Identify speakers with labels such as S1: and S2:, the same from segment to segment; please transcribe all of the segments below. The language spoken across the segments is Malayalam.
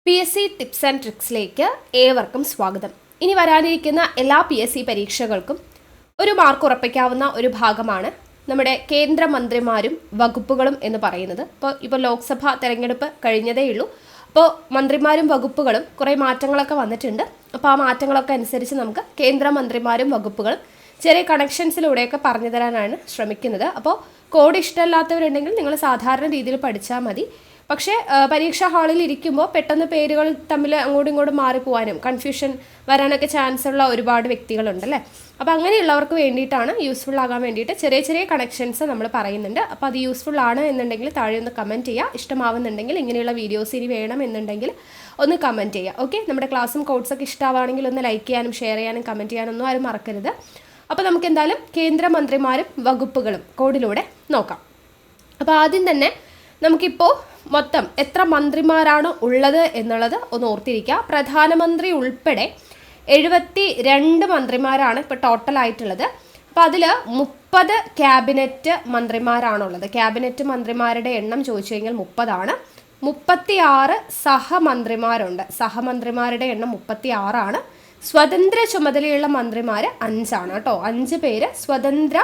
S1: PSC ടിപ്സ് ആൻഡ് ട്രിക്സിലേക്ക് ഏവർക്കും സ്വാഗതം. ഇനി വരാനിരിക്കുന്ന എല്ലാ PSC പരീക്ഷകൾക്കും ഒരു മാർക്ക് ഉറപ്പിക്കാവുന്ന ഒരു ഭാഗമാണ് നമ്മുടെ കേന്ദ്രമന്ത്രിമാരും വകുപ്പുകളും എന്ന് പറയുന്നത്. ഇപ്പോൾ ലോക്സഭ തെരഞ്ഞെടുപ്പ് കഴിഞ്ഞതേ ഉള്ളൂ. അപ്പോൾ മന്ത്രിമാരും വകുപ്പുകളും കുറേ മാറ്റങ്ങളൊക്കെ വന്നിട്ടുണ്ട്. അപ്പോൾ ആ മാറ്റങ്ങളൊക്കെ അനുസരിച്ച് നമുക്ക് കേന്ദ്രമന്ത്രിമാരും വകുപ്പുകളും ചെറിയ കണക്ഷൻസിലൂടെയൊക്കെ പറഞ്ഞു തരാനാണ് ശ്രമിക്കുന്നത്. അപ്പോൾ കോഡ് ഇഷ്ടമല്ലാത്തവരുണ്ടെങ്കിൽ നിങ്ങൾ സാധാരണ രീതിയിൽ പഠിച്ചാൽ മതി. പക്ഷേ പരീക്ഷാ ഹാളിൽ ഇരിക്കുമ്പോൾ പെട്ടെന്ന് പേരുകൾ തമ്മിൽ അങ്ങോട്ടും ഇങ്ങോട്ടും മാറിപ്പോവാനും കൺഫ്യൂഷൻ വരാനൊക്കെ ചാൻസ് ഉള്ള ഒരുപാട് വ്യക്തികളുണ്ടല്ലേ. അപ്പോൾ അങ്ങനെയുള്ളവർക്ക് വേണ്ടിയിട്ടാണ്, യൂസ്ഫുൾ ആകാൻ വേണ്ടിയിട്ട് ചെറിയ ചെറിയ കണക്ഷൻസ് നമ്മൾ പറയുന്നുണ്ട്. അപ്പോൾ അത് യൂസ്ഫുൾ ആണ് എന്നുണ്ടെങ്കിൽ താഴെ ഒന്ന് കമൻറ്റ് ചെയ്യുക. ഇഷ്ടമാവുന്നുണ്ടെങ്കിൽ ഇങ്ങനെയുള്ള വീഡിയോസ് ഇനി വേണം എന്നുണ്ടെങ്കിൽ ഒന്ന് കമൻറ്റ് ചെയ്യുക. ഓക്കെ, നമ്മുടെ ക്ലാസ്സും കോഡ്സൊക്കെ ഇഷ്ടമാവുകയാണെങ്കിൽ ഒന്ന് ലൈക്ക് ചെയ്യാനും ഷെയർ ചെയ്യാനും കമൻറ്റ് ചെയ്യാനൊന്നും ആരും മറക്കരുത്. അപ്പോൾ നമുക്ക് എന്തായാലും കേന്ദ്രമന്ത്രിമാരും വകുപ്പുകളും കോഡിലൂടെ നോക്കാം. അപ്പോൾ ആദ്യം തന്നെ നമുക്കിപ്പോൾ മൊത്തം എത്ര മന്ത്രിമാരാണ് ഉള്ളത് എന്നുള്ളത് ഒന്ന് ഓർത്തിരിക്കുക. പ്രധാനമന്ത്രി ഉൾപ്പെടെ 72 മന്ത്രിമാരാണ് ഇപ്പോൾ ടോട്ടലായിട്ടുള്ളത്. അപ്പോൾ അതിൽ 30 ക്യാബിനറ്റ് മന്ത്രിമാരാണുള്ളത്. ക്യാബിനറ്റ് മന്ത്രിമാരുടെ എണ്ണം ചോദിച്ചു കഴിഞ്ഞാൽ 30 ആണ്. 36 സഹമന്ത്രിമാരുണ്ട്. സഹമന്ത്രിമാരുടെ എണ്ണം 36 സ്വതന്ത്ര ചുമതലയുള്ള മന്ത്രിമാർ 5 കേട്ടോ. 5 പേര് സ്വതന്ത്ര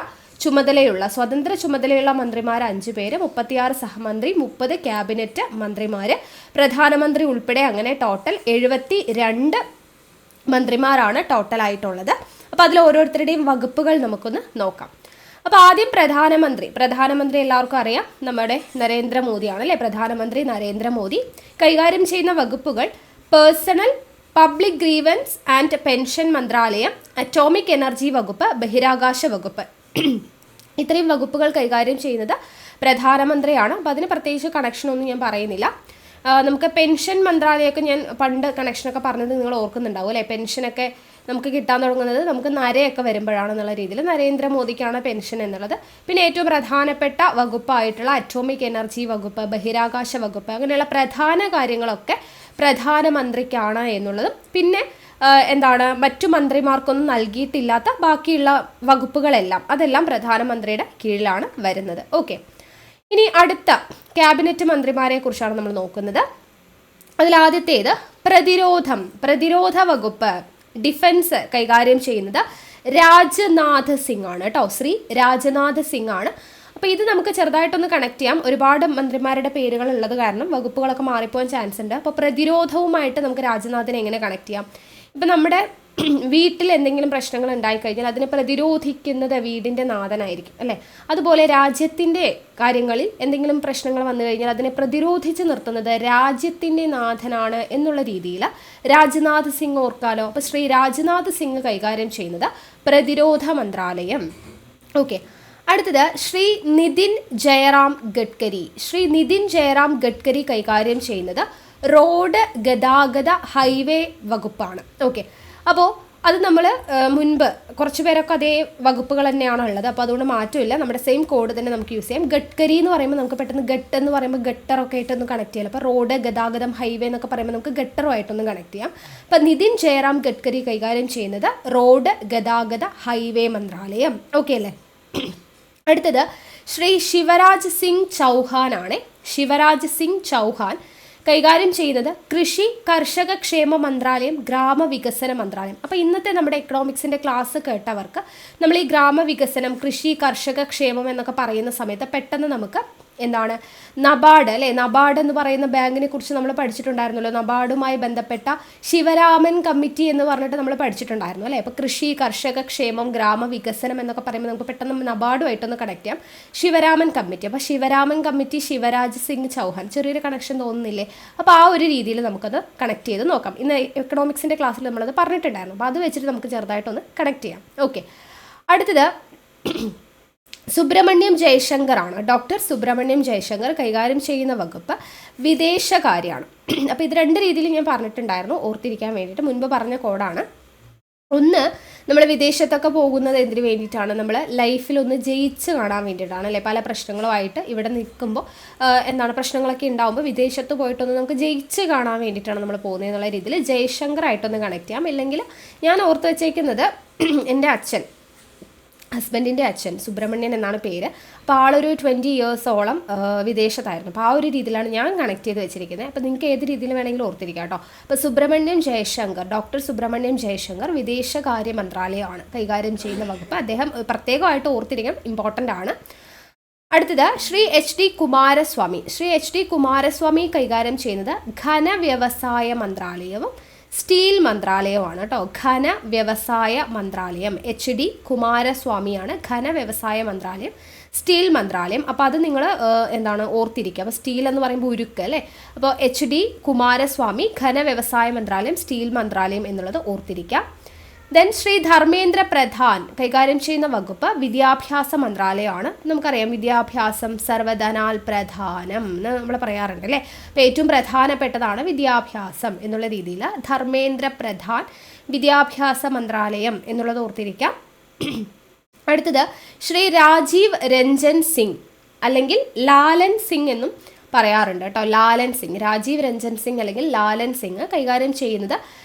S1: ചുമതലയുള്ള മന്ത്രിമാർ 5 പേര്, 36 സഹമന്ത്രി, 30 ക്യാബിനറ്റ് മന്ത്രിമാർ, പ്രധാനമന്ത്രി ഉൾപ്പെടെ അങ്ങനെ ടോട്ടൽ 72 മന്ത്രിമാരാണ് ടോട്ടലായിട്ടുള്ളത്. അപ്പോൾ അതിൽ ഓരോരുത്തരുടെയും വകുപ്പുകൾ നമുക്കൊന്ന് നോക്കാം. അപ്പോൾ ആദ്യം പ്രധാനമന്ത്രി എല്ലാവർക്കും അറിയാം, നമ്മുടെ നരേന്ദ്രമോദിയാണ് അല്ലേ. പ്രധാനമന്ത്രി നരേന്ദ്രമോദി കൈകാര്യം ചെയ്യുന്ന വകുപ്പുകൾ personal public grievance and pension മന്ത്രാലയം, അറ്റോമിക് എനർജി വകുപ്പ്, ബഹിരാകാശ വകുപ്പ്. ഇത്രയും വകുപ്പുകൾ കൈകാര്യം ചെയ്യുന്നത് പ്രധാനമന്ത്രിയാണ്. അപ്പോൾ അതിന് പ്രത്യേകിച്ച് കണക്ഷനൊന്നും ഞാൻ പറയുന്നില്ല. നമുക്ക് പെൻഷൻ മന്ത്രാലയമൊക്കെ ഞാൻ പണ്ട് കണക്ഷനൊക്കെ പറഞ്ഞത് നിങ്ങൾ ഓർക്കുന്നുണ്ടാവും അല്ലേ. പെൻഷനൊക്കെ നമുക്ക് കിട്ടാൻ തുടങ്ങുന്നത് നമുക്ക് നരയൊക്കെ വരുമ്പോഴാണെന്നുള്ള രീതിയിൽ നരേന്ദ്രമോദിക്കാണ് പെൻഷൻ എന്നുള്ളത്. പിന്നെ ഏറ്റവും പ്രധാനപ്പെട്ട വകുപ്പായിട്ടുള്ള അറ്റോമിക് എനർജി വകുപ്പ്, ബഹിരാകാശ വകുപ്പ്, അങ്ങനെയുള്ള പ്രധാന കാര്യങ്ങളൊക്കെ പ്രധാനമന്ത്രിക്കാണ് എന്നുള്ളതും പിന്നെ മറ്റു മന്ത്രിമാർക്കൊന്നും നൽകിയിട്ടില്ലാത്ത ബാക്കിയുള്ള വകുപ്പുകളെല്ലാം അതെല്ലാം പ്രധാനമന്ത്രിയുടെ കീഴിലാണ് വരുന്നത്. ഓക്കെ, ഇനി അടുത്ത ക്യാബിനറ്റ് മന്ത്രിമാരെ കുറിച്ചാണ് നമ്മൾ നോക്കുന്നത്. അതിലാദ്യത്തേത് പ്രതിരോധ വകുപ്പ്, ഡിഫൻസ് കൈകാര്യം ചെയ്യുന്നത് രാജ്നാഥ് സിംഗ് ആണ് കേട്ടോ. ശ്രീ രാജ്നാഥ് സിംഗ് ആണ്. അപ്പോൾ ഇത് നമുക്ക് ചെറുതായിട്ടൊന്ന് കണക്ട് ചെയ്യാം. ഒരുപാട് മന്ത്രിമാരുടെ പേരുകൾ ഉള്ളത് കാരണം വകുപ്പുകളൊക്കെ മാറിപ്പോകാൻ ചാൻസ് ഉണ്ട്. അപ്പോൾ പ്രതിരോധവുമായിട്ട് നമുക്ക് രാജ്നാഥിനെ എങ്ങനെ കണക്ട് ചെയ്യാം? ഇപ്പം നമ്മുടെ വീട്ടിൽ എന്തെങ്കിലും പ്രശ്നങ്ങൾ ഉണ്ടായിക്കഴിഞ്ഞാൽ അതിനെ പ്രതിരോധിക്കുന്നത് വീടിൻ്റെ നാഥനായിരിക്കും അല്ലേ. അതുപോലെ രാജ്യത്തിൻ്റെ കാര്യങ്ങളിൽ എന്തെങ്കിലും പ്രശ്നങ്ങൾ വന്നു കഴിഞ്ഞാൽ അതിനെ പ്രതിരോധിച്ച് നിർത്തുന്നത് രാജ്യത്തിൻ്റെ നാഥനാണ് എന്നുള്ള രീതിയിൽ രാജ്നാഥ് സിംഗ് ഓർക്കാലോ. അപ്പോൾ ശ്രീ രാജ്നാഥ് സിംഗ് കൈകാര്യം ചെയ്യുന്നത് പ്രതിരോധ മന്ത്രാലയം. ഓക്കെ, അടുത്തത് ശ്രീ നിതിൻ ജയറാം ഗഡ്കരി കൈകാര്യം ചെയ്യുന്നത് റോഡ് ഗതാഗത ഹൈവേ വകുപ്പാണ്. ഓക്കെ, അപ്പോൾ അത് നമ്മൾ മുൻപ് കുറച്ച് പേരൊക്കെ അതേ വകുപ്പുകൾ തന്നെയാണ് ഉള്ളത്. അപ്പോൾ അതുകൊണ്ട് മാറ്റമില്ല, നമ്മുടെ സെയിം കോഡ് തന്നെ നമുക്ക് യൂസ് ചെയ്യാം. ഗഡ്കരി എന്ന് പറയുമ്പോൾ നമുക്ക് പെട്ടെന്ന് ഗട്ട് എന്ന് പറയുമ്പോൾ ഗട്ടറൊക്കെ ആയിട്ടൊന്ന് കണക്ട് ചെയ്യാം. അപ്പോൾ റോഡ് ഗതാഗതം ഹൈവേ എന്നൊക്കെ പറയുമ്പോൾ നമുക്ക് ഗട്ടറുമായിട്ടൊന്ന് കണക്ട് ചെയ്യാം. അപ്പോൾ നിതിൻ ജയറാം ഗഡ്കരി കൈകാര്യം ചെയ്യുന്നത് റോഡ് ഗതാഗത ഹൈവേ മന്ത്രാലയം. ഓക്കെ അല്ലേ. അടുത്തത് ശ്രീ ശിവരാജ് സിംഗ് ചൗഹാൻ കൈകാര്യം ചെയ്യുന്നത് കൃഷി കർഷക ക്ഷേമ മന്ത്രാലയം, ഗ്രാമവികസന മന്ത്രാലയം. അപ്പോൾ ഇന്നത്തെ നമ്മുടെ എക്കണോമിക്സിൻ്റെ ക്ലാസ് കേട്ടവർക്ക് നമ്മൾ ഈ ഗ്രാമവികസനം, കൃഷി, കർഷക ക്ഷേമം എന്നൊക്കെ പറയുന്ന സമയത്ത് പെട്ടെന്ന് നമുക്ക് നബാർഡ് അല്ലേ. നബാർഡ് എന്ന് പറയുന്ന ബാങ്കിനെ കുറിച്ച് നമ്മൾ പഠിച്ചിട്ടുണ്ടായിരുന്നല്ലോ. നബാർഡുമായി ബന്ധപ്പെട്ട ശിവരാമൻ കമ്മിറ്റി എന്ന് പറഞ്ഞിട്ട് നമ്മൾ പഠിച്ചിട്ടുണ്ടായിരുന്നു അല്ലേ. അപ്പോൾ കൃഷി, കർഷക ക്ഷേമം, ഗ്രാമവികസനം എന്നൊക്കെ പറയുമ്പോൾ നമുക്ക് പെട്ടെന്ന് നബാർഡുമായിട്ടൊന്ന് കണക്ട് ചെയ്യാം. ശിവരാമൻ കമ്മിറ്റി, അപ്പോൾ ശിവരാമൻ കമ്മിറ്റി ശിവരാജ് സിംഗ് ചൗഹാൻ, ചെറിയൊരു കണക്ഷൻ തോന്നുന്നില്ലേ. അപ്പോൾ ആ ഒരു രീതിയിൽ നമുക്കത് കണക്ട് ചെയ്ത് നോക്കാം. ഇന്ന് എക്കണോമിക്സിൻ്റെ ക്ലാസ്സിൽ നമ്മളത് പറഞ്ഞിട്ടുണ്ടായിരുന്നു. അപ്പോൾ അത് വെച്ചിട്ട് നമുക്ക് ചെറുതായിട്ടൊന്ന് കണക്ട് ചെയ്യാം. ഓക്കെ, അടുത്തത് ഡോക്ടർ സുബ്രഹ്മണ്യം ജയശങ്കർ കൈകാര്യം ചെയ്യുന്ന വകുപ്പ് വിദേശകാര്യമാണ്. അപ്പോൾ ഇത് 2 രീതിയിൽ ഞാൻ പറഞ്ഞിട്ടുണ്ടായിരുന്നു, ഓർത്തിരിക്കാൻ വേണ്ടിയിട്ട്. മുൻപ് പറഞ്ഞ കോഡാണ്. ഒന്ന്, നമ്മൾ വിദേശത്തൊക്കെ പോകുന്നത് എന്തിനു വേണ്ടിയിട്ടാണ്? നമ്മൾ ലൈഫിലൊന്ന് ജയിച്ച് കാണാൻ വേണ്ടിയിട്ടാണ് അല്ലേ. പല പ്രശ്നങ്ങളുമായിട്ട് ഇവിടെ നിൽക്കുമ്പോൾ പ്രശ്നങ്ങളൊക്കെ ഉണ്ടാകുമ്പോൾ വിദേശത്ത് പോയിട്ടൊന്ന് നമുക്ക് ജയിച്ച് കാണാൻ വേണ്ടിയിട്ടാണ് നമ്മൾ പോകുന്നത് എന്നുള്ള രീതിയിൽ ജയശങ്കർ ആയിട്ടൊന്ന് കണക്ട് ചെയ്യാം. ഇല്ലെങ്കിൽ ഞാൻ ഓർത്ത് വെച്ചേക്കുന്നത് എൻ്റെ അച്ഛൻ ഹസ്ബൻഡിൻ്റെ അച്ഛൻ സുബ്രഹ്മണ്യൻ എന്നാണ് പേര്. അപ്പോൾ ആളൊരു 20 ഇയേഴ്സോളം വിദേശത്തായിരുന്നു. അപ്പോൾ ആ ഒരു രീതിയിലാണ് ഞാൻ കണക്ട് ചെയ്ത് വെച്ചിരിക്കുന്നത്. അപ്പോൾ നിങ്ങൾക്ക് ഏത് രീതിയിൽ വേണമെങ്കിലും ഓർത്തിരിക്കാം കേട്ടോ. അപ്പോൾ സുബ്രഹ്മണ്യം ജയശങ്കർ, ഡോക്ടർ സുബ്രഹ്മണ്യം ജയശങ്കർ വിദേശകാര്യ മന്ത്രാലയമാണ് കൈകാര്യം ചെയ്യുന്ന വകുപ്പ്. അദ്ദേഹം പ്രത്യേകമായിട്ട് ഓർത്തിരിക്കാൻ ഇമ്പോർട്ടൻ്റ് ആണ്. അടുത്തത് Shri H D Kumaraswamy. Shri H D Kumaraswamy കൈകാര്യം ചെയ്യുന്നത് ഘനവ്യവസായ മന്ത്രാലയവും സ്റ്റീൽ മന്ത്രാലയമാണ് കേട്ടോ. ഘനവ്യവസായ മന്ത്രാലയം എച്ച് ഡി കുമാരസ്വാമിയാണ് ഘനവ്യവസായ മന്ത്രാലയം, സ്റ്റീൽ മന്ത്രാലയം. അപ്പോൾ അത് നിങ്ങൾ ഓർത്തിരിക്കുക. അപ്പോൾ സ്റ്റീൽ എന്ന് പറയുമ്പോൾ ഉരുക്ക് അല്ലേ. അപ്പോൾ എച്ച് ഡി കുമാരസ്വാമി ഘനവ്യവസായ മന്ത്രാലയം, സ്റ്റീൽ മന്ത്രാലയം എന്നുള്ളത് ഓർത്തിരിക്കുക. ദെൻ ശ്രീ ധർമ്മേന്ദ്ര പ്രധാൻ കൈകാര്യം ചെയ്യുന്ന വകുപ്പ് വിദ്യാഭ്യാസ മന്ത്രാലയമാണ്. നമുക്കറിയാം വിദ്യാഭ്യാസം സർവധനാൽ പ്രധാനം എന്ന് നമ്മൾ പറയാറുണ്ട് അല്ലേ. അപ്പോൾ ഏറ്റവും പ്രധാനപ്പെട്ടതാണ് വിദ്യാഭ്യാസം എന്നുള്ള രീതിയിൽ ധർമ്മേന്ദ്ര പ്രധാൻ വിദ്യാഭ്യാസ മന്ത്രാലയം എന്നുള്ളത് ഓർത്തിരിക്കാം. അടുത്തത് ശ്രീ രാജീവ് രഞ്ജൻ സിംഗ് അല്ലെങ്കിൽ ലാലൻ സിംഗ് എന്നും പറയാറുണ്ട് കേട്ടോ. ലാലൻ സിംഗ്, രാജീവ് രഞ്ജൻ സിംഗ് അല്ലെങ്കിൽ ലാലൻ സിംഗ് കൈകാര്യം ചെയ്യുന്നത്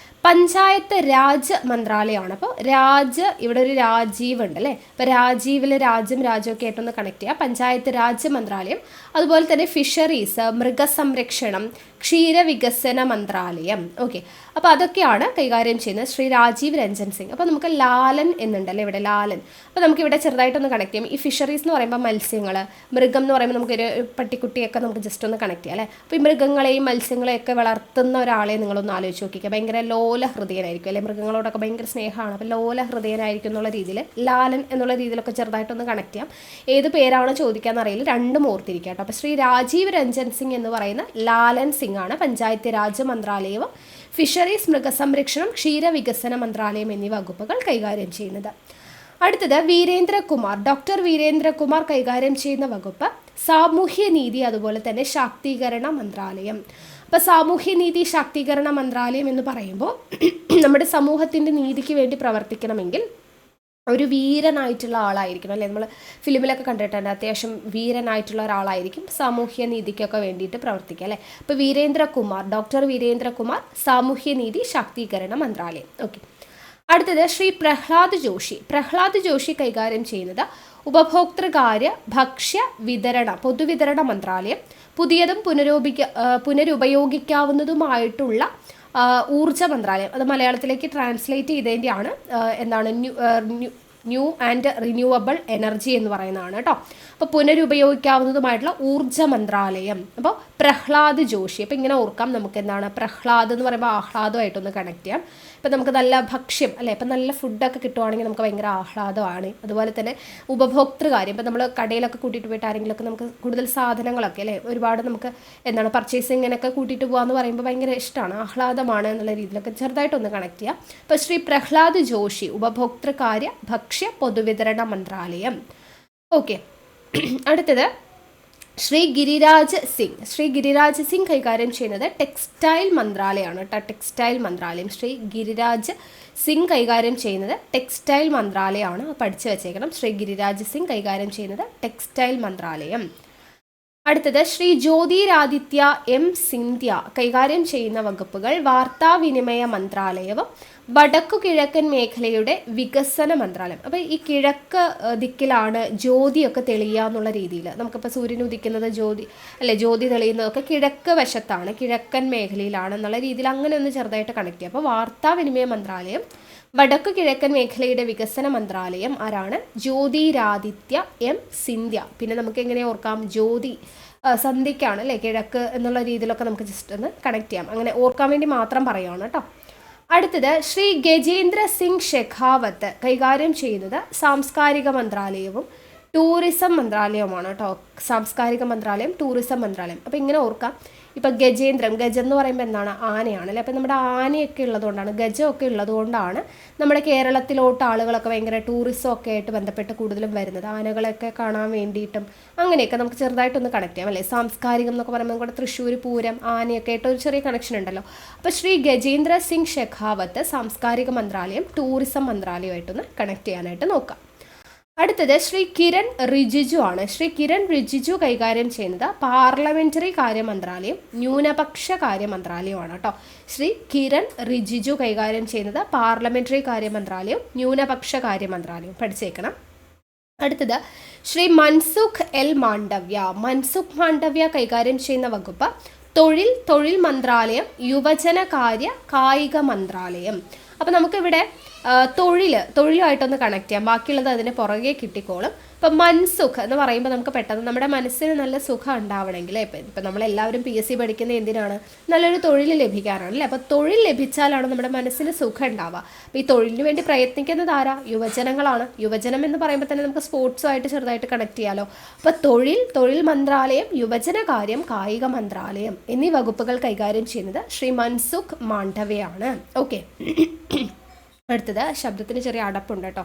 S1: പഞ്ചായത്ത് രാജ് മന്ത്രാലയമാണ്. അപ്പോൾ രാജ്, ഇവിടെ ഒരു രാജീവ് ഉണ്ട് അല്ലേ. അപ്പോൾ രാജീവിൽ രാജും രാജൊക്കെ ആയിട്ടൊന്ന് കണക്ട് ചെയ്യുക. പഞ്ചായത്ത് രാജ് മന്ത്രാലയം, അതുപോലെ തന്നെ ഫിഷറീസ്, മൃഗസംരക്ഷണം, ക്ഷീരവികസന മന്ത്രാലയം. ഓക്കെ, അപ്പോൾ അതൊക്കെയാണ് കൈകാര്യം ചെയ്യുന്നത് ശ്രീ രാജീവ് രഞ്ജൻ സിംഗ്. അപ്പോൾ നമുക്ക് ലാലൻ എന്നുണ്ടല്ലേ ഇവിടെ, ലാലൻ. അപ്പോൾ നമുക്കിവിടെ ചെറുതായിട്ടൊന്ന് കണക്ട് ചെയ്യാം. ഈ ഫിഷറീസ് എന്ന് പറയുമ്പോൾ മത്സ്യങ്ങൾ, മൃഗം എന്ന് പറയുമ്പോൾ നമുക്കൊരു പട്ടിക്കുട്ടിയൊക്കെ നമുക്ക് ജസ്റ്റ് ഒന്ന് കണക്ട് ചെയ്യാം അല്ലേ. അപ്പോൾ ഈ മൃഗങ്ങളെയും മത്സ്യങ്ങളെയൊക്കെ വളർത്തുന്ന ഒരാളെ നിങ്ങളൊന്ന് ആലോചിച്ച് നോക്കിക്കുക. ഭയങ്കര ലോല ഹൃദയനായിരിക്കും അല്ലെ, മൃഗങ്ങളോടൊക്കെ ഭയങ്കര സ്നേഹമാണ്. അപ്പോൾ ലോല ഹൃദയനായിരിക്കും എന്നുള്ള രീതിയിൽ ലാലൻ എന്നുള്ള രീതിയിലൊക്കെ ചെറുതായിട്ടൊന്ന് കണക്ട് ചെയ്യാം. ഏത് പേരാണ് ചോദിക്കാന്ന് അറിയില്ല, രണ്ടും ഓർത്തിരിക്കുക കേട്ടോ. അപ്പോൾ ശ്രീ രാജീവ് രഞ്ജൻ സിംഗ് എന്ന് പറയുന്ന ലാലൻ സിംഗ് ആണ് പഞ്ചായത്ത് രാജ് മന്ത്രാലയവും ഫിഷറീസ്, മൃഗസംരക്ഷണം, ക്ഷീരവികസന മന്ത്രാലയം എന്നീ വകുപ്പുകൾ കൈകാര്യം ചെയ്യുന്നത്. അടുത്തത് വീരേന്ദ്രകുമാർ, ഡോക്ടർ വീരേന്ദ്രകുമാർ കൈകാര്യം ചെയ്യുന്ന വകുപ്പ് സാമൂഹ്യനീതി അതുപോലെ തന്നെ ശാക്തീകരണ മന്ത്രാലയം. അപ്പോൾ സാമൂഹ്യനീതി ശാക്തീകരണ മന്ത്രാലയം എന്ന് പറയുമ്പോൾ നമ്മുടെ സമൂഹത്തിൻ്റെ നീതിക്ക് വേണ്ടി പ്രവർത്തിക്കണമെങ്കിൽ ഒരു വീരനായിട്ടുള്ള ആളായിരിക്കണം അല്ലേ. നമ്മൾ ഫിലിമിലൊക്കെ കണ്ടിട്ടുണ്ട്, അത്യാവശ്യം വീരനായിട്ടുള്ള ഒരാളായിരിക്കും സാമൂഹ്യ നീതിക്കൊക്കെ വേണ്ടിയിട്ട് പ്രവർത്തിക്കുക അല്ലേ. അപ്പോൾ വീരേന്ദ്രകുമാർ, ഡോക്ടർ വീരേന്ദ്രകുമാർ, സാമൂഹ്യനീതി ശാക്തീകരണ മന്ത്രാലയം. ഓക്കെ, അടുത്തത് ശ്രീ പ്രഹ്ലാദ് ജോഷി. പ്രഹ്ലാദ് ജോഷി കൈകാര്യം ചെയ്യുന്നത് ഉപഭോക്തൃകാര്യ ഭക്ഷ്യ വിതരണ പൊതുവിതരണ മന്ത്രാലയം, പുതിയതും പുനരുപയോഗിക്കാവുന്നതുമായിട്ടുള്ള ഊർജ മന്ത്രാലയം. അത് മലയാളത്തിലേക്ക് ട്രാൻസ്ലേറ്റ് ചെയ്തതിൻ്റെയാണ് ന്യൂ ആൻഡ് റിന്യൂവബിൾ എനർജി എന്ന് പറയുന്നതാണ് കേട്ടോ. അപ്പോൾ പുനരുപയോഗിക്കാവുന്നതുമായിട്ടുള്ള ഊർജ മന്ത്രാലയം. അപ്പോൾ പ്രഹ്ലാദ് ജോഷി. അപ്പോൾ ഇങ്ങനെ ഓർക്കാം നമുക്ക് എന്താണ് പ്രഹ്ലാദ് എന്ന് പറയുമ്പോൾ ആഹ്ലാദമായിട്ടൊന്ന് കണക്ട് ചെയ്യാം. ഇപ്പം നമുക്ക് നല്ല ഭക്ഷ്യം അല്ലേ, ഇപ്പം നല്ല ഫുഡൊക്കെ കിട്ടുവാണെങ്കിൽ നമുക്ക് ഭയങ്കര ആഹ്ലാദമാണ്. അതുപോലെ തന്നെ ഉപഭോക്തൃകാര്യം, ഇപ്പം നമ്മൾ കടയിലൊക്കെ കൂട്ടിയിട്ട് പോയിട്ട് ആരെങ്കിലുമൊക്കെ നമുക്ക് കൂടുതൽ സാധനങ്ങളൊക്കെ അല്ലേ ഒരുപാട് നമുക്ക് പർച്ചേസിങ്ങിനൊക്കെ കൂട്ടിയിട്ട് പോകാമെന്ന് പറയുമ്പോൾ ഭയങ്കര ഇഷ്ടമാണ്, ആഹ്ലാദമാണ് എന്നുള്ള രീതിയിലൊക്കെ ചെറുതായിട്ടൊന്ന് കണക്ട് ചെയ്യാം. അപ്പോൾ ശ്രീ പ്രഹ്ലാദ് ജോഷി, ഉപഭോക്തൃകാര്യ ഭക്ഷ്യ പൊതുവിതരണ മന്ത്രാലയം. ഓക്കെ, അടുത്തത് ശ്രീ ഗിരിരാജ് സിംഗ്. ശ്രീ ഗിരിരാജ് സിംഗ് കൈകാര്യം ചെയ്യുന്നത് ടെക്സ്റ്റൈൽ മന്ത്രാലയമാണ് കേട്ടോ. ടെക്സ്റ്റൈൽ മന്ത്രാലയം. ശ്രീ ഗിരിരാജ് സിംഗ് കൈകാര്യം ചെയ്യുന്നത് ടെക്സ്റ്റൈൽ മന്ത്രാലയമാണ്, പഠിച്ചു വെച്ചേക്കണം. ശ്രീ ഗിരിരാജ് സിംഗ് കൈകാര്യം ചെയ്യുന്നത് ടെക്സ്റ്റൈൽ മന്ത്രാലയം. അടുത്തത് ശ്രീ ജ്യോതിരാദിത്യ എം സിന്ധ്യ കൈകാര്യം ചെയ്യുന്ന വകുപ്പുകൾ വാർത്താവിനിമയ മന്ത്രാലയവും വടക്കു കിഴക്കൻ മേഖലയുടെ വികസന മന്ത്രാലയം. അപ്പോൾ ഈ കിഴക്ക് ദിക്കിലാണ് ജ്യോതിയൊക്കെ തെളിയുക എന്നുള്ള രീതിയിൽ, നമുക്കിപ്പോൾ സൂര്യൻ ഉദിക്കുന്നത് ജ്യോതി തെളിയുന്നതൊക്കെ കിഴക്ക് വശത്താണ്, കിഴക്കൻ മേഖലയിലാണ് എന്നുള്ള രീതിയിൽ അങ്ങനെ ഒന്ന് ചെറുതായിട്ട് കണക്ട് ചെയ്യുക. അപ്പോൾ വാർത്താവിനിമയ മന്ത്രാലയം, വടക്കു കിഴക്കൻ മേഖലയുടെ വികസന മന്ത്രാലയം ആരാണ്? ജ്യോതിരാദിത്യ എം സിന്ധ്യ. പിന്നെ നമുക്ക് എങ്ങനെ ഓർക്കാം? ജ്യോതി സന്ധ്യയ്ക്കാണ് അല്ലേ കിഴക്ക് എന്നുള്ള രീതിയിലൊക്കെ നമുക്ക് ജസ്റ്റ് ഒന്ന് കണക്ട് ചെയ്യാം. അങ്ങനെ ഓർക്കാൻ വേണ്ടി മാത്രം പറയുകയാണ് കേട്ടോ. അടുത്തത് ശ്രീ ഗജേന്ദ്ര സിംഗ് ഷെഖാവത്ത് കൈകാര്യം ചെയ്യുന്നത് സാംസ്കാരിക മന്ത്രാലയവും ടൂറിസം മന്ത്രാലയവുമാണ് കേട്ടോ. സാംസ്കാരിക മന്ത്രാലയം, ടൂറിസം മന്ത്രാലയം. അപ്പോൾ ഇങ്ങനെ ഓർക്കാം. ഇപ്പം ഗജം എന്ന് പറയുമ്പോൾ എന്താണ്? ആനയാണല്ലേ. അപ്പം നമ്മുടെ ആനയൊക്കെ ഉള്ളതുകൊണ്ടാണ്, ഗജമൊക്കെ ഉള്ളതുകൊണ്ടാണ് നമ്മുടെ കേരളത്തിലോട്ട് ആളുകളൊക്കെ ഭയങ്കര ടൂറിസമൊക്കെ ആയിട്ട് ബന്ധപ്പെട്ട് കൂടുതലും വരുന്നത്, ആനകളൊക്കെ കാണാൻ വേണ്ടിയിട്ടും അങ്ങനെയൊക്കെ നമുക്ക് ചെറുതായിട്ടൊന്ന് കണക്ട് ചെയ്യാം അല്ലേ. സാംസ്കാരികം എന്നൊക്കെ പറയുമ്പോൾ നമ്മുടെ തൃശ്ശൂർ പൂരം, ആനയൊക്കെ ആയിട്ട് ഒരു ചെറിയ കണക്ഷൻ ഉണ്ടല്ലോ. അപ്പോൾ ശ്രീ ഗജേന്ദ്ര സിംഗ് ഷെഖാവത്ത് സാംസ്കാരിക മന്ത്രാലയം, ടൂറിസം മന്ത്രാലയമായിട്ടൊന്ന് കണക്ട് ചെയ്യാനായിട്ട് നോക്കാം. അടുത്തത് ശ്രീ കിരൺ റിജിജു ആണ്. ശ്രീ കിരൺ റിജിജു കൈകാര്യം ചെയ്യുന്നത് പാർലമെന്ററി കാര്യ മന്ത്രാലയം, ന്യൂനപക്ഷ കാര്യ മന്ത്രാലയമാണ് കേട്ടോ. ശ്രീ കിരൺ റിജിജു കൈകാര്യം ചെയ്യുന്നത് പാർലമെന്ററി കാര്യ മന്ത്രാലയം, ന്യൂനപക്ഷ കാര്യ മന്ത്രാലയം. പഠിച്ചേക്കണം. അടുത്തത് ശ്രീ മൻസുഖ് എൽ മാണ്ഡവ്യ. മൻസുഖ് മാണ്ഡവ്യ കൈകാര്യം ചെയ്യുന്ന വകുപ്പ് തൊഴിൽ മന്ത്രാലയം, യുവജനകാര്യ കായിക മന്ത്രാലയം. അപ്പോൾ നമുക്കിവിടെ തൊഴിലുമായിട്ടൊന്ന് കണക്ട് ചെയ്യാം, ബാക്കിയുള്ളത് അതിന് പുറകെ കിട്ടിക്കോളും. ഇപ്പം മൻസുഖ് എന്ന് പറയുമ്പോൾ നമുക്ക് പെട്ടെന്ന് നമ്മുടെ മനസ്സിന് നല്ല സുഖം ഉണ്ടാവണമെങ്കിൽ ഇപ്പം നമ്മളെല്ലാവരും PSC പഠിക്കുന്നത് എന്തിനാണ്? നല്ലൊരു തൊഴിൽ ലഭിക്കാനാണല്ലേ. അപ്പോൾ തൊഴിൽ ലഭിച്ചാലാണ് നമ്മുടെ മനസ്സിന് സുഖം ഉണ്ടാവുക. അപ്പോൾ ഈ തൊഴിലിന് വേണ്ടി പ്രയത്നിക്കുന്നത് ആരാ? യുവജനങ്ങളാണ്. യുവജനം എന്ന് പറയുമ്പോൾ തന്നെ നമുക്ക് സ്പോർട്സുമായിട്ട് ചെറുതായിട്ട് കണക്ട് ചെയ്യാലോ. അപ്പോൾ തൊഴിൽ മന്ത്രാലയം, യുവജനകാര്യം, കായിക മന്ത്രാലയം എന്നീ വകുപ്പുകൾ കൈകാര്യം ചെയ്യുന്നത് ശ്രീ മൻസുഖ് മാണ്ഡവ്യയാണ്. ഓക്കെ, അടുത്തത് ശബ്ദത്തിന് ചെറിയ അടപ്പുണ്ട് കേട്ടോ.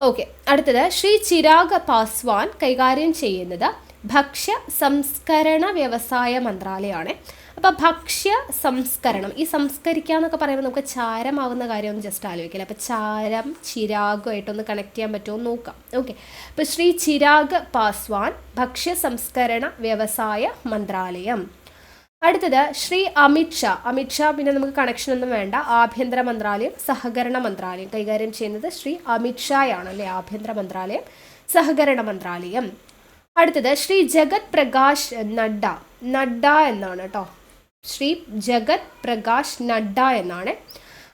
S1: ഓക്കെ, അടുത്തത് ശ്രീ ചിരാഗ് പാസ്വാൻ കൈകാര്യം ചെയ്യുന്നത് ഭക്ഷ്യ സംസ്കരണ വ്യവസായ മന്ത്രാലയമാണ്. അപ്പോൾ ഭക്ഷ്യ സംസ്കരണം, ഈ സംസ്കരിക്കുക എന്നൊക്കെ പറയുമ്പോൾ നമുക്ക് ചാരമാവുന്ന കാര്യം ഒന്ന് ജസ്റ്റ് ആലോചിക്കില്ല. അപ്പോൾ ചാരം ചിരാഗുമായിട്ടൊന്ന് കണക്ട് ചെയ്യാൻ പറ്റുമോ എന്ന് നോക്കാം. ഓക്കെ, അപ്പോൾ ശ്രീ ചിരാഗ് പാസ്വാൻ ഭക്ഷ്യ സംസ്കരണ വ്യവസായ മന്ത്രാലയം. അടുത്തത് ശ്രീ അമിത്ഷാ പിന്നെ നമുക്ക് കണക്ഷൻ ഒന്നും വേണ്ട. ആഭ്യന്തര മന്ത്രാലയം, സഹകരണ മന്ത്രാലയം കൈകാര്യം ചെയ്യുന്നത് ശ്രീ അമിത്ഷായാണ് അല്ലേ. ആഭ്യന്തര മന്ത്രാലയം, സഹകരണ മന്ത്രാലയം. അടുത്തത് ശ്രീ ജഗത് പ്രകാശ് നഡ്ഡ എന്നാണ് കേട്ടോ. ശ്രീ ജഗത് പ്രകാശ് നഡ്ഡ എന്നാണ്.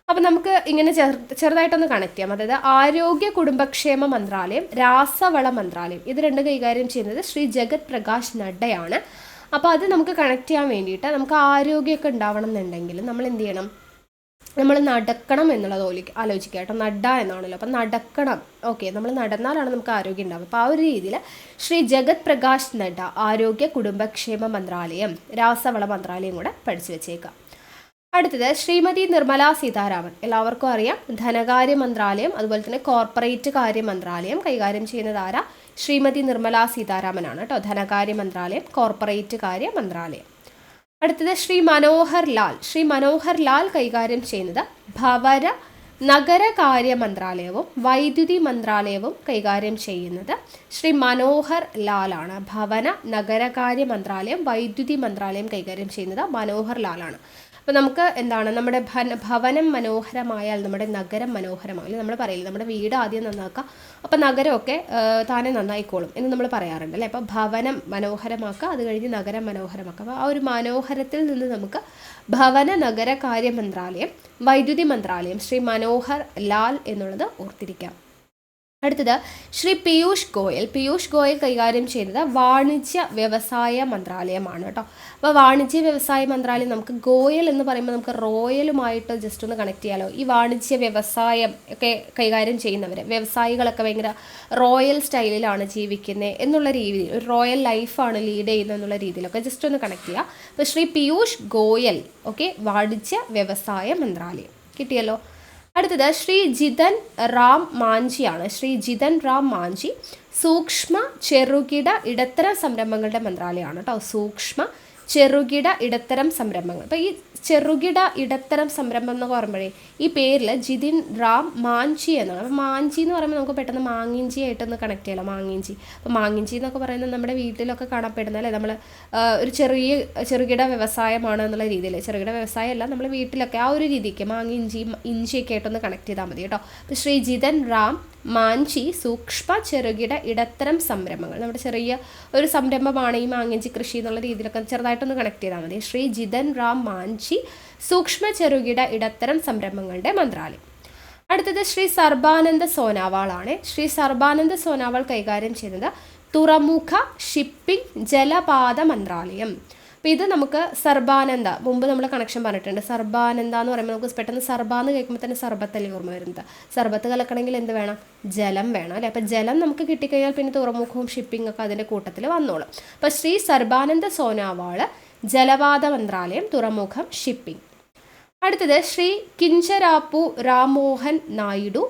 S1: അപ്പം നമുക്ക് ഇങ്ങനെ ചെറുതായിട്ടൊന്ന് കണക്ട് ചെയ്യാം. അതായത് ആരോഗ്യ കുടുംബക്ഷേമ മന്ത്രാലയം, രാസവള മന്ത്രാലയം, ഇത് രണ്ടും കൈകാര്യം ചെയ്യുന്നത് ശ്രീ ജഗത് പ്രകാശ് നഡ്ഡയാണ്. അപ്പോൾ അത് നമുക്ക് കണക്ട് ചെയ്യാൻ വേണ്ടിയിട്ട് നമുക്ക് ആരോഗ്യമൊക്കെ ഉണ്ടാവണം എന്നുണ്ടെങ്കിൽ നമ്മൾ എന്ത് ചെയ്യണം? നമ്മൾ നടക്കണം എന്നുള്ളത് ആലോചിക്കുക കേട്ടോ. നഡ്ഡ എന്നാണല്ലോ, അപ്പം നടക്കണം. ഓക്കെ, നമ്മൾ നടന്നാലാണ് നമുക്ക് ആരോഗ്യം ഉണ്ടാവുക. അപ്പോൾ ആ ഒരു രീതിയിൽ ശ്രീ ജഗത് പ്രകാശ് നഡ്ഡ ആരോഗ്യ കുടുംബക്ഷേമ മന്ത്രാലയം, രാസവള മന്ത്രാലയം കൂടെ പഠിച്ചു വെച്ചേക്കാം. അടുത്തത് ശ്രീമതി നിർമ്മല സീതാരാമൻ, എല്ലാവർക്കും അറിയാം ധനകാര്യ മന്ത്രാലയം, അതുപോലെ തന്നെ കോർപ്പറേറ്റ് കാര്യ മന്ത്രാലയം കൈകാര്യം ചെയ്യുന്നത് ആരാ? ശ്രീമതി നിർമ്മല സീതാരാമനാണ് കേട്ടോ. ധനകാര്യ മന്ത്രാലയം, കോർപ്പറേറ്റ് കാര്യ മന്ത്രാലയം. അടുത്തത് ശ്രീ മനോഹർ ലാൽ കൈകാര്യം ചെയ്യുന്നത് നഗരകാര്യ മന്ത്രാലയവും വൈദ്യുതി മന്ത്രാലയവും കൈകാര്യം ചെയ്യുന്നത് ശ്രീ മനോഹർ ലാലാണ്. ഭവന നഗരകാര്യ മന്ത്രാലയം, വൈദ്യുതി മന്ത്രാലയം കൈകാര്യം ചെയ്യുന്നത് മനോഹർ ലാലാണ്. അപ്പോൾ നമുക്ക് എന്താണ്, നമ്മുടെ ഭവനം മനോഹരമായാൽ നമ്മുടെ നഗരം മനോഹരമായാലും നമ്മൾ പറയില്ല, നമ്മുടെ വീട് ആദ്യം നന്നാക്കുക, അപ്പോൾ നഗരമൊക്കെ താനെ നന്നായിക്കോളും എന്ന് നമ്മൾ പറയാറുണ്ട് അല്ലേ. അപ്പോൾ ഭവനം മനോഹരമാക്കുക, അത് കഴിഞ്ഞ് നഗരം മനോഹരമാക്കുക. അപ്പോൾ ആ ഒരു മനോഹരത്തിൽ നിന്ന് നമുക്ക് ഭവന നഗരകാര്യ മന്ത്രാലയം, വൈദ്യുതി മന്ത്രാലയം, ശ്രീ മനോഹർ ലാൽ എന്നുള്ളത് ഓർത്തിരിക്കാം. അടുത്തത് ശ്രീ പീയൂഷ് ഗോയൽ കൈകാര്യം ചെയ്യുന്നത് വാണിജ്യ വ്യവസായ മന്ത്രാലയമാണ് കേട്ടോ. അപ്പോൾ വാണിജ്യ വ്യവസായ മന്ത്രാലയം നമുക്ക് ഗോയൽ എന്ന് പറയുമ്പോൾ നമുക്ക് റോയലുമായിട്ട് ജസ്റ്റ് ഒന്ന് കണക്ട് ചെയ്യാലോ. ഈ വാണിജ്യ വ്യവസായം ഒക്കെ കൈകാര്യം ചെയ്യുന്നവർ, വ്യവസായികളൊക്കെ ഭയങ്കര റോയൽ സ്റ്റൈലിലാണ് ജീവിക്കുന്നത് എന്നുള്ള രീതിയിൽ, ഒരു റോയൽ ലൈഫാണ് ലീഡ് ചെയ്യുന്നത് എന്നുള്ള രീതിയിലൊക്കെ ജസ്റ്റ് ഒന്ന് കണക്ട് ചെയ്യുക. അപ്പോൾ ശ്രീ പീയൂഷ് ഗോയൽ, ഓക്കെ, വാണിജ്യ വ്യവസായ മന്ത്രാലയം കിട്ടിയല്ലോ. അടുത്തത് ശ്രീ ജിതൻ റാം മാഞ്ചി സൂക്ഷ്മ ചെറുകിട ഇടത്തരം സംരംഭങ്ങളുടെ മന്ത്രാലയമാണ് കേട്ടോ. സൂക്ഷ്മ ചെറുകിട ഇടത്തരം സംരംഭങ്ങൾ. അപ്പോൾ ഈ ചെറുകിട ഇടത്തരം സംരംഭം എന്ന് പറയുമ്പോഴേ ഈ പേരിൽ ജിതിൻ റാം മാഞ്ചി എന്നാണ്. അപ്പോൾ മാഞ്ചി എന്ന് പറയുമ്പോൾ നമുക്ക് പെട്ടെന്ന് മാങ്ങിഞ്ചി ആയിട്ടൊന്ന് കണക്ട് ചെയ്യണം. മാങ്ങിഞ്ചി, അപ്പോൾ മാങ്ങിഞ്ചി എന്നൊക്കെ പറയുന്നത് നമ്മുടെ വീട്ടിലൊക്കെ കാണപ്പെടുന്ന അല്ലേ, നമ്മൾ ഒരു ചെറുകിട വ്യവസായമാണ് എന്നുള്ള രീതിയിൽ, ചെറുകിട വ്യവസായമല്ല, നമ്മൾ വീട്ടിലൊക്കെ ആ ഒരു രീതിക്ക് ഇഞ്ചിയൊക്കെ ആയിട്ടൊന്ന് കണക്ട് ചെയ്താൽ മതി കേട്ടോ. അപ്പോൾ ശ്രീ ജിതൻ റാം മാഞ്ചി സൂക്ഷ്മ ചെറുകിട ഇടത്തരം സംരംഭങ്ങൾ, നമ്മുടെ ചെറിയ ഒരു സംരംഭമാണ് ഈ മാങ്ങിഞ്ചി കൃഷി എന്നുള്ള രീതിയിലൊക്കെ ചെറുതായിട്ടൊന്ന് കണക്ട് ചെയ്താൽ മതി. ശ്രീ ജിതൻ റാം മാഞ്ചി സൂക്ഷ്മ ചെറുകിട ഇടത്തരം സംരംഭങ്ങളുടെ മന്ത്രാലയം. അടുത്തത് ശ്രീ സർബാനന്ദ സോനോവാളാണ്. ശ്രീ സർബാനന്ദ സോനോവാൾ കൈകാര്യം ചെയ്യുന്നത് തുറമുഖ ഷിപ്പിംഗ് ജലപാത മന്ത്രാലയം. അപ്പോൾ ഇത് നമുക്ക് സർബാനന്ദ, മുമ്പ് നമ്മൾ കണക്ഷൻ പറഞ്ഞിട്ടുണ്ട്. സർബാനന്ദ എന്ന് പറയുമ്പോൾ നമുക്ക് പെട്ടെന്ന് സർബ എന്ന് കേൾക്കുമ്പോൾ തന്നെ സർബത്തല്ലേ ഓർമ്മ വരുന്നത്. സർബത്ത് കലക്കണമെങ്കിൽ എന്ത് വേണം? ജലം വേണം അല്ലേ. അപ്പോൾ ജലം നമുക്ക് കിട്ടിക്കഴിഞ്ഞാൽ പിന്നെ തുറമുഖവും ഷിപ്പിംഗ് ഒക്കെ അതിൻ്റെ കൂട്ടത്തിൽ വന്നോളും. അപ്പോൾ ശ്രീ സർബാനന്ദ സോനോവാൾ ജലപാത മന്ത്രാലയം, തുറമുഖം, ഷിപ്പിംഗ്. അടുത്തത് ശ്രീ കിഞ്ചരാപ്പു രാംമോഹൻ നായിഡു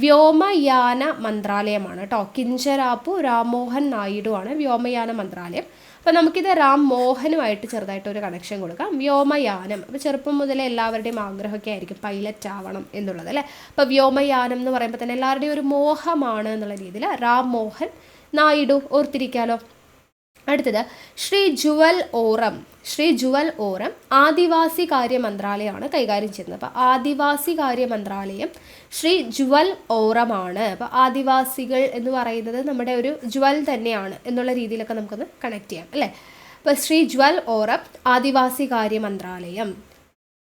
S1: വ്യോമയാന മന്ത്രാലയമാണ് കേട്ടോ. കിഞ്ചരാപ്പു രാംമോഹൻ നായിഡു ആണ് വ്യോമയാന മന്ത്രാലയം. അപ്പോൾ നമുക്കിത് റാം മോഹനുമായിട്ട് ചെറുതായിട്ടൊരു കണക്ഷൻ കൊടുക്കാം. വ്യോമയാനം, അപ്പോൾ ചെറുപ്പം മുതലേ എല്ലാവരുടെയും ആഗ്രഹമൊക്കെ ആയിരിക്കും പൈലറ്റ് ആവണം എന്നുള്ളത് അല്ലേ. അപ്പോൾ വ്യോമയാനം എന്ന് പറയുമ്പോൾ തന്നെ എല്ലാവരുടെയും ഒരു മോഹമാണ് എന്നുള്ള രീതിയിൽ റാം മോഹൻ നായിഡു ഓർത്തിരിക്കാലോ. അടുത്തത് ശ്രീ ജുവൽ ഓറം. ശ്രീ ജുവൽ ഓറം ആദിവാസി കാര്യ മന്ത്രാലയമാണ് കൈകാര്യം ചെയ്യുന്നത്. അപ്പോൾ ആദിവാസി കാര്യ മന്ത്രാലയം ശ്രീ ജുവൽ ഓറമാണ്. അപ്പോൾ ആദിവാസികൾ എന്ന് പറയുന്നത് നമ്മുടെ ഒരു ജുവൽ തന്നെയാണ് എന്നുള്ള രീതിയിലൊക്കെ നമുക്കൊന്ന് കണക്ട് ചെയ്യാം അല്ലേ. അപ്പോൾ ശ്രീ ജുവൽ ഓറം ആദിവാസി കാര്യ മന്ത്രാലയം.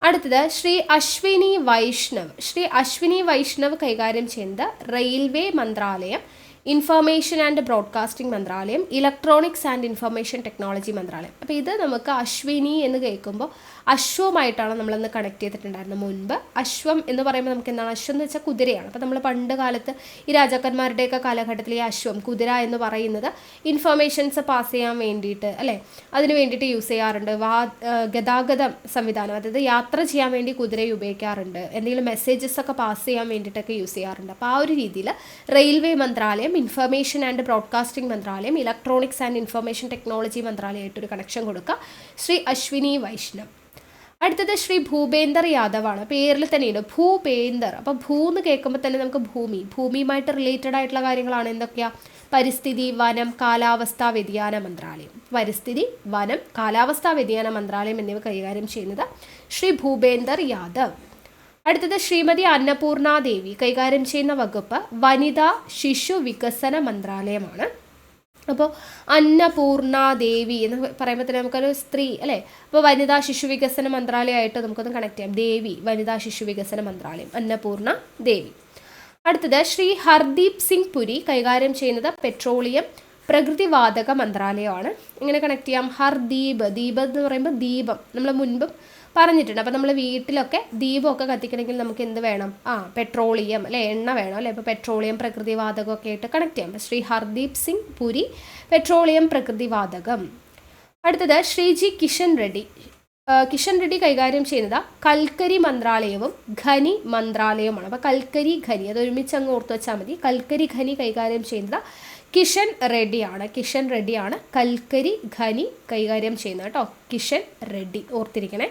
S1: അടുത്തത് ശ്രീ അശ്വിനി വൈഷ്ണവ്. ശ്രീ അശ്വിനി വൈഷ്ണവ് കൈകാര്യം ചെയ്യുന്നത് റെയിൽവേ മന്ത്രാലയം, ഇൻഫർമേഷൻ ആൻഡ് ബ്രോഡ്കാസ്റ്റിംഗ് മന്ത്രാലയം, ഇലക്ട്രോണിക്സ് ആൻഡ് ഇൻഫർമേഷൻ ടെക്നോളജി മന്ത്രാലയം. അപ്പോൾ ഇത് നമുക്ക് അശ്വിനി എന്ന് കേൾക്കുമ്പോൾ അശ്വമായിട്ടാണ് നമ്മളന്ന് കണക്ട് ചെയ്തിട്ടുണ്ടായിരുന്നത് മുൻപ്. അശ്വം എന്ന് പറയുമ്പോൾ നമുക്ക് എന്താണ്, അശ്വം എന്ന് വെച്ചാൽ കുതിരയാണ്. അപ്പോൾ നമ്മൾ പണ്ട് കാലത്ത് ഈ രാജാക്കന്മാരുടെയൊക്കെ കാലഘട്ടത്തിൽ ഈ അശ്വം, കുതിര എന്ന് പറയുന്നത് ഇൻഫർമേഷൻസ് പാസ് ചെയ്യാൻ വേണ്ടിയിട്ട് അല്ലേ, അതിന് വേണ്ടിയിട്ട് യൂസ് ചെയ്യാറുണ്ട്. ഗതാഗത സംവിധാനം, അതായത് യാത്ര ചെയ്യാൻ വേണ്ടി കുതിരയെ ഉപയോഗിക്കാറുണ്ട്. എന്തെങ്കിലും മെസ്സേജസ് ഒക്കെ പാസ് ചെയ്യാൻ വേണ്ടിയിട്ടൊക്കെ യൂസ് ചെയ്യാറുണ്ട്. അപ്പോൾ ആ ഒരു രീതിയിൽ റെയിൽവേ മന്ത്രാലയം, ഇൻഫർമേഷൻ ആൻഡ് ബ്രോഡ്കാസ്റ്റിംഗ് മന്ത്രാലയം, ഇലക്ട്രോണിക്സ് ആൻഡ് ഇൻഫർമേഷൻ ടെക്നോളജി മന്ത്രാലയമായിട്ടൊരു കണക്ഷൻ കൊടുക്കുക. ശ്രീ അശ്വിനി വൈഷ്ണവ്. അടുത്തത് ശ്രീ ഭൂപേന്ദർ യാദവ് ആണ്. പേരിൽ തന്നെയുണ്ട് ഭൂപേന്ദർ. അപ്പോൾ ഭൂ എന്ന് കേൾക്കുമ്പോൾ തന്നെ നമുക്ക് ഭൂമിയുമായിട്ട് റിലേറ്റഡ് ആയിട്ടുള്ള കാര്യങ്ങളാണ്. എന്തൊക്കെയാ? പരിസ്ഥിതി, വനം, കാലാവസ്ഥാ വ്യതിയാന മന്ത്രാലയം. പരിസ്ഥിതി, വനം, കാലാവസ്ഥാ വ്യതിയാന മന്ത്രാലയം എന്നിവ കൈകാര്യം ചെയ്യുന്നത് ശ്രീ ഭൂപേന്ദർ യാദവ്. അടുത്തത് ശ്രീമതി അന്നപൂർണ ദേവി കൈകാര്യം ചെയ്യുന്ന വകുപ്പ് വനിതാ ശിശു വികസന മന്ത്രാലയമാണ്. അപ്പോൾ അന്നപൂർണ ദേവി എന്ന് പറയുമ്പോൾ തന്നെ നമുക്കൊരു സ്ത്രീ അല്ലേ. അപ്പോൾ വനിതാ ശിശു വികസന മന്ത്രാലയമായിട്ട് നമുക്കൊന്ന് കണക്ട് ചെയ്യാം. ദേവി, വനിതാ ശിശു വികസന മന്ത്രാലയം, അന്നപൂർണ ദേവി. അടുത്തത് ശ്രീ ഹർദീപ് സിംഗ് പുരി കൈകാര്യം ചെയ്യുന്നത് പെട്രോളിയം പ്രകൃതിവാതക മന്ത്രാലയമാണ്. ഇങ്ങനെ കണക്ട് ചെയ്യാം. ഹർദീപ്, ദീപ് എന്ന് പറയുമ്പോൾ ദീപം നമ്മൾ മുൻപും പറഞ്ഞിട്ടുണ്ട്. അപ്പോൾ നമ്മൾ വീട്ടിലൊക്കെ ദീപമൊക്കെ കത്തിക്കണമെങ്കിൽ നമുക്ക് എന്ത് വേണം? പെട്രോളിയം അല്ലെ, എണ്ണ വേണം അല്ലേ. ഇപ്പോൾ പെട്രോളിയം പ്രകൃതിവാതകമൊക്കെ ആയിട്ട് കണക്ട് ചെയ്യാം. ശ്രീ ഹർദീപ് സിംഗ് പുരി, പെട്രോളിയം പ്രകൃതിവാതകം. അടുത്തത് ശ്രീജി കിഷൻ റെഡ്ഡി. കിഷൻ റെഡ്ഡി കൈകാര്യം ചെയ്യുന്നത് കൽക്കരി മന്ത്രാലയവും ഖനി മന്ത്രാലയവുമാണ്. അപ്പോൾ കൽക്കരി, ഖനി അത് ഒരുമിച്ച് അങ്ങ് ഓർത്ത് വെച്ചാൽ മതി. കൽക്കരി, ഖനി കൈകാര്യം ചെയ്യുന്നത് കിഷൻ റെഡ്ഡിയാണ്. കിഷൻ റെഡ്ഡിയാണ് കൽക്കരി, ഖനി കൈകാര്യം ചെയ്യുന്നത് കേട്ടോ. കിഷൻ റെഡ്ഡി ഓർത്തിരിക്കണേ.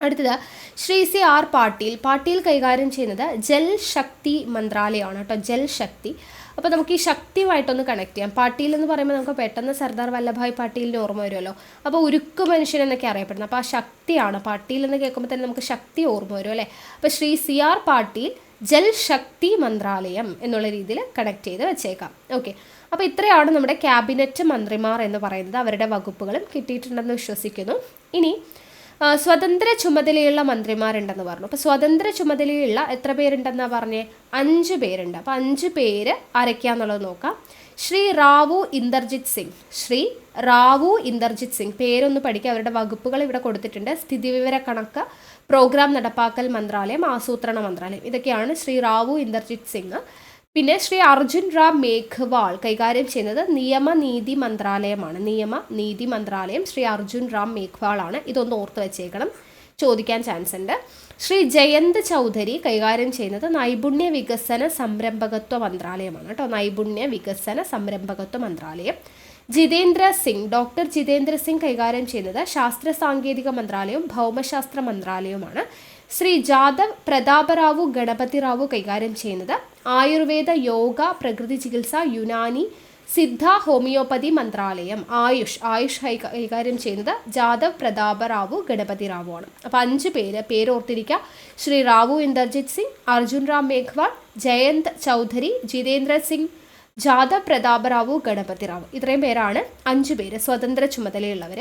S1: അടുത്തത് ശ്രീ സി ആർ പാട്ടീൽ. പാട്ടീൽ കൈകാര്യം ചെയ്യുന്നത് ജൽ ശക്തി മന്ത്രാലയമാണ് കേട്ടോ. ജൽ ശക്തി. അപ്പോൾ നമുക്ക് ഈ ശക്തിയുമായിട്ടൊന്ന് കണക്ട് ചെയ്യാം. പാട്ടീൽ എന്ന് പറയുമ്പോൾ നമുക്ക് പെട്ടെന്ന് സർദാർ വല്ലഭായ് പാട്ടീലിന് ഓർമ്മ വരുമല്ലോ. അപ്പോൾ ഉരുക്കു മനുഷ്യൻ എന്നൊക്കെ അറിയപ്പെടുന്നത്. അപ്പോൾ ആ ശക്തിയാണ്. പാട്ടീൽ എന്ന് കേൾക്കുമ്പോൾ തന്നെ നമുക്ക് ശക്തി ഓർമ്മ വരും അല്ലേ. അപ്പോൾ ശ്രീ സി ആർ പാട്ടീൽ ജൽ ശക്തി മന്ത്രാലയം എന്നുള്ള രീതിയിൽ കണക്ട് ചെയ്ത് വെച്ചേക്കാം. ഓക്കെ. അപ്പോൾ ഇത്രയാണ് നമ്മുടെ ക്യാബിനറ്റ് മന്ത്രിമാർ എന്ന് പറയുന്നത്. അവരുടെ വകുപ്പുകളും കിട്ടിയിട്ടുണ്ടെന്ന് വിശ്വസിക്കുന്നു. ഇനി സ്വതന്ത്ര ചുമതലയുള്ള മന്ത്രിമാരുണ്ടെന്ന് പറഞ്ഞു. അപ്പോൾ സ്വതന്ത്ര ചുമതലയുള്ള എത്ര പേരുണ്ടെന്നാണ് പറഞ്ഞേ? 5 പേരുണ്ട്. അപ്പോൾ 5 പേര് ആരൊക്കെയാണെന്നുള്ളത് നോക്കാം. ശ്രീ റാവു ഇന്ദർജിത് സിംഗ്. ശ്രീ റാവു ഇന്ദർജിത് സിംഗ് പേരൊന്ന് പഠിക്കുക. അവരുടെ വകുപ്പുകൾ ഇവിടെ കൊടുത്തിട്ടുണ്ട്. സ്ഥിതിവിവര കണക്ക്, പ്രോഗ്രാം നടപ്പാക്കൽ മന്ത്രാലയം, ആസൂത്രണ മന്ത്രാലയം. ഇതൊക്കെയാണ് ശ്രീ റാവു ഇന്ദർജിത് സിംഗ്. പിന്നെ ശ്രീ അർജുൻ റാം മേഘ്വാൾ കൈകാര്യം ചെയ്യുന്നത് നിയമനീതി മന്ത്രാലയമാണ്. നിയമനീതി മന്ത്രാലയം ശ്രീ അർജുൻ റാം മേഘ്വാൾ ആണ്. ഇതൊന്ന് ഓർത്ത് വെച്ചേക്കണം, ചോദിക്കാൻ ചാൻസ് ഉണ്ട്. ശ്രീ ജയന്ത് ചൗധരി കൈകാര്യം ചെയ്യുന്നത് നൈപുണ്യ വികസന സംരംഭകത്വ മന്ത്രാലയമാണ് കേട്ടോ. നൈപുണ്യ വികസന സംരംഭകത്വ മന്ത്രാലയം. ഡോക്ടർ ജിതേന്ദ്ര സിംഗ് കൈകാര്യം ചെയ്യുന്നത് ശാസ്ത്ര സാങ്കേതിക മന്ത്രാലയവും ഭൗമശാസ്ത്ര മന്ത്രാലയവുമാണ്. ശ്രീ ജാദവ് പ്രതാപറാവു ഗണപതി റാവു കൈകാര്യം ചെയ്യുന്നത് ആയുർവേദ, യോഗ, പ്രകൃതി ചികിത്സ, യുനാനി, സിദ്ധ, ഹോമിയോപ്പതി മന്ത്രാലയം. ആയുഷ് കൈകാര്യം ചെയ്യുന്നത് ജാദവ് പ്രതാപറാവു ഗണപതി റാവു ആണ്. അപ്പോൾ 5 പേര് ഓർത്തിരിക്കുക. ശ്രീ റാവു ഇന്ദർജിത് സിംഗ്, അർജുൻ റാം മേഘ്വാൾ, ജയന്ത് ചൗധരി, ജിതേന്ദ്ര സിംഗ്, ജാദവ് പ്രതാപറാവു ഗണപതി റാവു. ഇത്രയും പേരാണ് 5 പേര് സ്വതന്ത്ര ചുമതലയുള്ളവർ.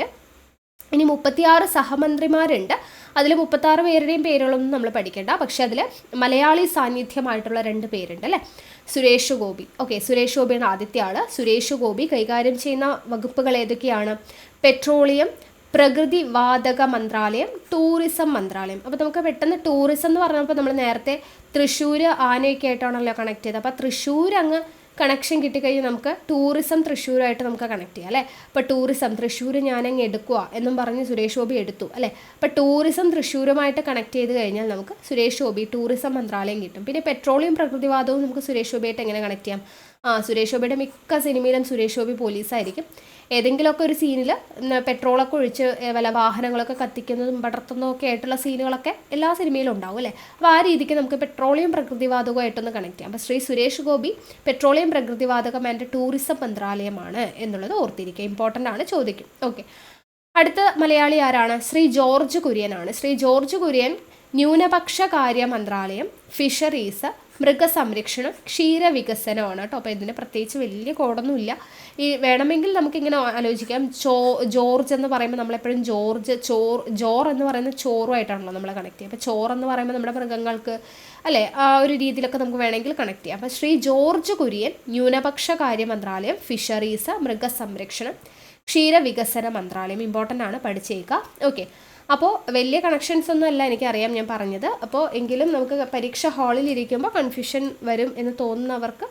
S1: ഇനി 36 സഹമന്ത്രിമാരുണ്ട്. അതിൽ 36 പേരുടെയും പേരുകളൊന്നും നമ്മൾ പഠിക്കേണ്ട. പക്ഷെ അതിൽ മലയാളി സാന്നിധ്യമായിട്ടുള്ള 2 പേരുണ്ട് അല്ലേ. സുരേഷ് ഗോപി. ഓക്കെ, സുരേഷ് ഗോപിയാണ് ആദ്യത്തെ ആൾ. സുരേഷ് ഗോപി കൈകാര്യം ചെയ്യുന്ന വകുപ്പുകൾ ഏതൊക്കെയാണ്? പെട്രോളിയം പ്രകൃതിവാതക മന്ത്രാലയം, ടൂറിസം മന്ത്രാലയം. അപ്പോൾ നമുക്ക് പെട്ടെന്ന് ടൂറിസം എന്ന് പറഞ്ഞപ്പോൾ നമ്മൾ നേരത്തെ തൃശ്ശൂർ ആനയൊക്കെ ആയിട്ടാണല്ലോ കണക്ട് ചെയ്തത്. അപ്പോൾ തൃശ്ശൂർ അങ്ങ് കണക്ഷൻ കിട്ടിക്കഴിഞ്ഞാൽ നമുക്ക് ടൂറിസം തൃശ്ശൂരായിട്ട് നമുക്ക് കണക്ട് ചെയ്യാം അല്ലേ. അപ്പോൾ ടൂറിസം തൃശ്ശൂർ ഞാനങ്ങ് എടുക്കുക എന്നും പറഞ്ഞ് സുരേഷ് ഗോപി എടുത്തു അല്ലേ. അപ്പോൾ ടൂറിസം തൃശ്ശൂരുമായിട്ട് കണക്ട് ചെയ്ത് കഴിഞ്ഞാൽ നമുക്ക് സുരേഷ് ഗോപി ടൂറിസം മന്ത്രാലയം കിട്ടും. പിന്നെ പെട്രോളിയം പ്രകൃതിവാദവും നമുക്ക് സുരേഷ് ഗോപിയായിട്ട് എങ്ങനെ കണക്ട് ചെയ്യാം? സുരേഷ് ഗോപിയുടെ മിക്ക സിനിമയിലും സുരേഷ് ഗോപി പോലീസായിരിക്കും. ഏതെങ്കിലുമൊക്കെ ഒരു സീനിൽ പെട്രോളൊക്കെ ഒഴിച്ച് വല്ല വാഹനങ്ങളൊക്കെ കത്തിക്കുന്നതും പടർത്തുന്നതും ഒക്കെ ആയിട്ടുള്ള സീനുകളൊക്കെ എല്ലാ സിനിമയിലും ഉണ്ടാവും അല്ലേ. അപ്പോൾ ആ രീതിക്ക് നമുക്ക് പെട്രോളിയം പ്രകൃതിവാതകമായിട്ടൊന്ന് കണക്ട് ചെയ്യാം. അപ്പോൾ ശ്രീ സുരേഷ് ഗോപി പെട്രോളിയം പ്രകൃതിവാതകം ആൻഡ് ടൂറിസം മന്ത്രാലയമാണ് എന്നുള്ളത് ഓർത്തിരിക്കുക. ഇമ്പോർട്ടൻ്റ് ആണ്, ചോദിക്കും. ഓക്കെ, അടുത്ത മലയാളി ആരാണ്? ശ്രീ ജോർജ് കുര്യനാണ്. ശ്രീ ജോർജ് കുര്യൻ ന്യൂനപക്ഷ കാര്യ മന്ത്രാലയം, ഫിഷറീസ്, മൃഗസംരക്ഷണം, ക്ഷീരവികസനമാണ് കേട്ടോ. അപ്പോൾ ഇതിന് പ്രത്യേകിച്ച് വലിയ കോഡൊന്നുമില്ല. ഈ വേണമെങ്കിൽ നമുക്കിങ്ങനെ ആലോചിക്കാം, ജോർജ് എന്ന് പറയുമ്പോൾ നമ്മളെപ്പോഴും ജോർ എന്ന് പറയുന്ന ചോറുമായിട്ടാണല്ലോ നമ്മൾ കണക്ട് ചെയ്യുക. അപ്പോൾ ചോറെന്ന് പറയുമ്പോൾ നമ്മുടെ മൃഗങ്ങൾക്ക് അല്ലേ, ആ ഒരു രീതിയിലൊക്കെ നമുക്ക് വേണമെങ്കിൽ കണക്ട് ചെയ്യാം. അപ്പോൾ ശ്രീ ജോർജ് കുര്യൻ ന്യൂനപക്ഷ കാര്യ മന്ത്രാലയം, ഫിഷറീസ്, മൃഗസംരക്ഷണം, ക്ഷീരവികസന മന്ത്രാലയം. ഇമ്പോർട്ടൻ്റ് ആണ്, പഠിച്ചേക്കുക. ഓക്കെ, അപ്പോൾ വലിയ കണക്ഷൻസ് ഒന്നും അല്ല എനിക്കറിയാം ഞാൻ പറഞ്ഞത്. അപ്പോൾ എങ്കിലും നമുക്ക് പരീക്ഷ ഹാളിൽ ഇരിക്കുമ്പോൾ കൺഫ്യൂഷൻ വരും എന്ന് തോന്നുന്നവർക്ക്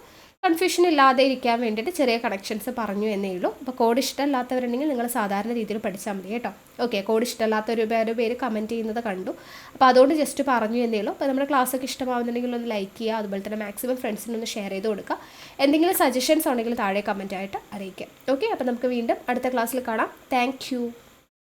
S1: കൺഫ്യൂഷൻ ഇല്ലാതെ ഇരിക്കാൻ വേണ്ടിയിട്ട് ചെറിയ കണക്ഷൻസ് പറഞ്ഞു എന്നേ ഉള്ളൂ. അപ്പോൾ കോഡ് ഇഷ്ടമല്ലാത്തവരുണ്ടെങ്കിൽ നിങ്ങൾ സാധാരണ രീതിയിൽ പഠിച്ചാൽ മതി കേട്ടോ. ഓക്കെ, കോഡ് ഇഷ്ടമല്ലാത്ത ഒരുപാട് പേര് കമൻറ്റ് ചെയ്യുന്നത് കണ്ടു. അപ്പോൾ അതുകൊണ്ട് ജസ്റ്റ് പറഞ്ഞു എന്നേ ഉള്ളൂ. അപ്പോൾ നമ്മുടെ ക്ലാസ്സൊക്കെ ഇഷ്ടമാവുന്നുണ്ടെങ്കിൽ ഒന്ന് ലൈക്ക് ചെയ്യുക, അതുപോലെ തന്നെ മാക്സിമം ഫ്രണ്ട്സിനൊന്ന് ഷെയർ ചെയ്ത് കൊടുക്കുക. എന്തെങ്കിലും സജഷൻസ് ഉണ്ടെങ്കിൽ താഴെ കമൻറ്റായിട്ട് അറിയിക്കുക. ഓക്കെ, അപ്പോൾ നമുക്ക് വീണ്ടും അടുത്ത ക്ലാസ്സിൽ കാണാം. താങ്ക്